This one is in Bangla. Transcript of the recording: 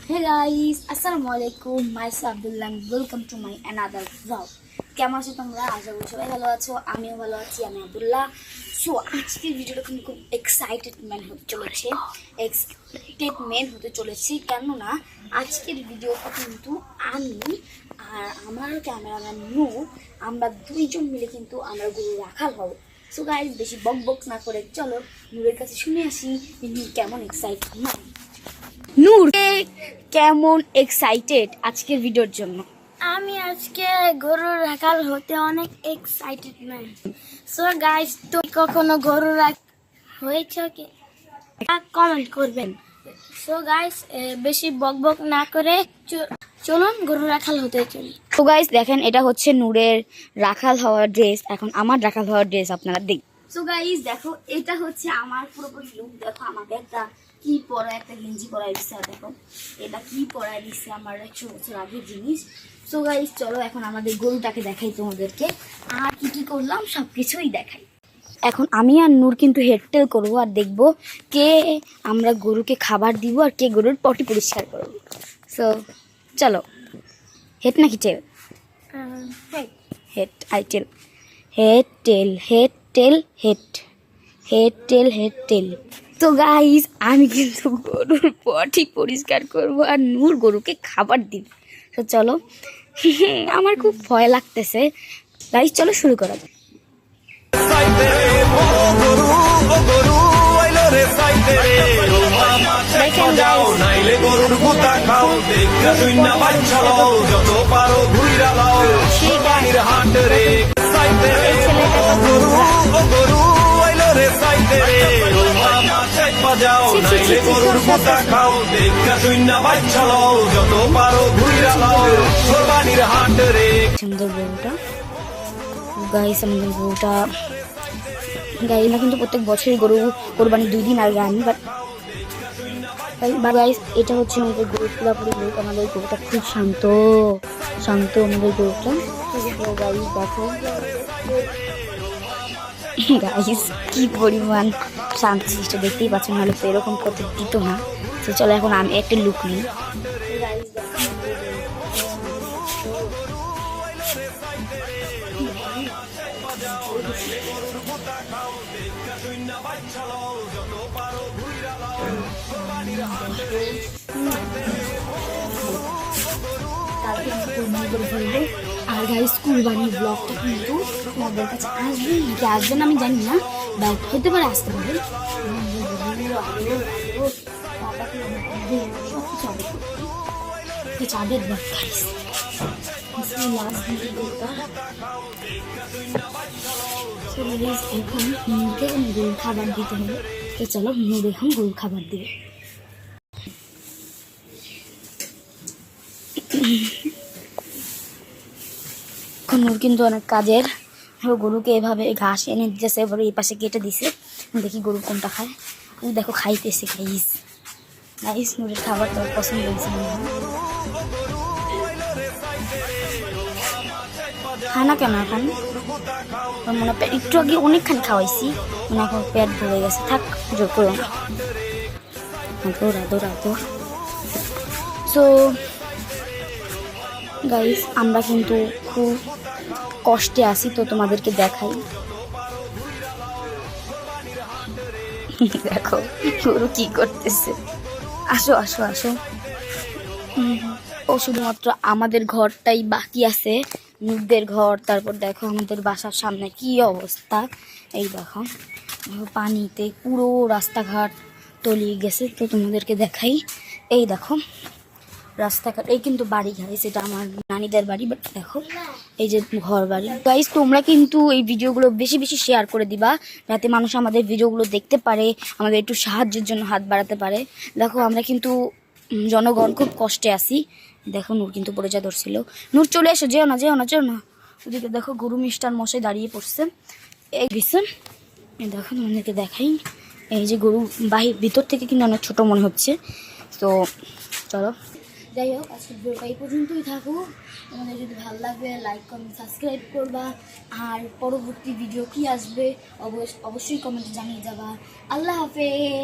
Hey guys, Assalamualaikum. Myself Abdullah and welcome to my another vlog. কেমন আছো তোমরা? আশা করি সবাই ভালো আছো, আমিও ভালো আছি। আমি আব্দুল্লাহ। সো আজকের ভিডিওটা কিন্তু খুব এক্সাইটেডমেন্ট হতে চলেছে কেননা আজকের ভিডিওটা কিন্তু আমি আর আমার ক্যামেরাম্যান নূর, আমরা দুইজন মিলে কিন্তু আমরা গরু রাখাল হব। সো গাইস, বেশি বক না করে চলো নূরের কাছে শুনে আসি নূর কেমন এক্সাইটেড। নূর কেমন এক্সাইটেড আজকের ভিডিওর জন্য? আমি আজকে গরুর রাখাল হতে অনেক এক্সাইটেড ম্যান। সো গাইস, তুমি কখনো গরু হয়েছে কি কমেন্ট করবেন। সো গাইস, বেশি বক না করে চলুন গরু রাখাল হতে চলি। তো গাইস দেখেন, এটা হচ্ছে নূরের রাখাল হওয়ার ড্রেস। এখন আমার রাখাল হওয়ার ড্রেস আপনারা দেখুন। সো গাইস দেখো, এটা হচ্ছে আমার পুরোপুরি লুক। দেখো আমাকে একটা কি পরা, একটা গেঞ্জি পরাই দিচ্ছে। দেখো এটা কি পরাই দিচ্ছে, আমার 100 বছর আগের জিনিস। সো গাইস চলো এখন আমাদের গরুটাকে দেখাই তোমাদেরকে, আর কি কি করলাম সবকিছুই দেখাই। এখন আমি আর নূর কিন্তু হেডটেল করবো আর দেখবো কে আমরা গরুকে খাবার দিব আর কে গরুর পটি পরিষ্কার করবো। সো চলো, হেড নাকি tail? Head, I tail. Head tail, head tail, head, head tail, head tail. তো গাইস আমি কিন্তু গরুর পটি পরিষ্কার করব আর নূর গরুকে খাবার দিব। তো চলো, আমার খুব ভয় লাগতেছে। গাইস চলো শুরু করা যাক। সুন্দর গরুটা গাইস, আমাদের গরুটা গাইস না কিন্তু প্রত্যেক বছরই গরু কোরবানি 2 দিন আগে আনি। বাট গাইস এটা হচ্ছে আমাদের গরু পুরোপুরি লোক। আমাদের গরুটা খুব শান্ত আমাদের গরুটা। গাইস দেখো গাইস কি পরিমাণ শান্ত শিষ্ট, দেখতেই পাচ্ছেন, নাহলে তো এরকম করতে দিত না। তো চলো এখন আমি একটা লুক নিই। আর গাইস কুরবানির ব্লগটা কিন্তু তোমাদের কাছে আসবে নাকি আসবে না আমি জানি না, বাট হতে পারে আসতে পারে। চাঁদের ব্লগ গাইস, এখন নূরকে গরুর খাবার দিতে হবে। তো চলো নূর এখন গরুর খাবার দিবে। নূর কিন্তু অনেক কাজের, গরুকে এভাবে ঘাস এনে দিতেছে, এবার এই পাশে কেটে দিছে। দেখি গরু কোনটা খায়। ও দেখো খাইতেছে গাইস। গাইস নূরের খাবার তো পছন্দ হয়েছে, খায় না কেন এখন? মনে একটু আগে অনেকখানি খাওয়াইছি, মনে এখন পেট ভরে গেছে। থাক, জোর করো না, আদর। সো গাইস আমরা কিন্তু খুব কষ্টে আছি, তো তোমাদেরকে দেখাই। দেখো গরু কি করতেছে। আসো। ও শুধুমাত্র আমাদের ঘরটাই বাকি আছে, নূরদের ঘর। তারপর দেখো আমাদের বাসার সামনে কি অবস্থা, এই দেখো পানিতে পুরো রাস্তাঘাট তলিয়ে গেছে। তো তোমাদেরকে দেখাই, এই দেখো রাস্তাঘাট। এই কিন্তু বাড়ি গাইস, এটা আমার নানিদের বাড়ি। বাট দেখো এই যে ঘর বাড়ি। গাইস তোমরা কিন্তু এই ভিডিওগুলো বেশি শেয়ার করে দিবা, যাতে মানুষ আমাদের ভিডিওগুলো দেখতে পারে, আমাদের একটু সাহায্যের জন্য হাত বাড়াতে পারে। দেখো আমরা কিন্তু জনগণ খুব কষ্টে আছি। দেখো নূর কিন্তু পড়ে যা ধরছিল। নূর চলে এসো, যেও না। ওদিকে দেখো গরু মিষ্টার মশাই দাঁড়িয়ে পড়ছে এই ভীষণ। দেখো তোমাদেরকে দেখাই, এই যে গরু ভিতর থেকে কিন্তু অনেক ছোট মনে হচ্ছে। তো চলো, যাই হোক আজকের ভিডিওটা এই পর্যন্তই থাকুক। তোমাদের যদি ভালো লাগবে লাইক কমেন্ট সাবস্ক্রাইব করবা, আর পরবর্তী ভিডিও কি আসবে অবশ্যই কমেন্টে জানিয়ে যাবা। আল্লাহ হাফেজ।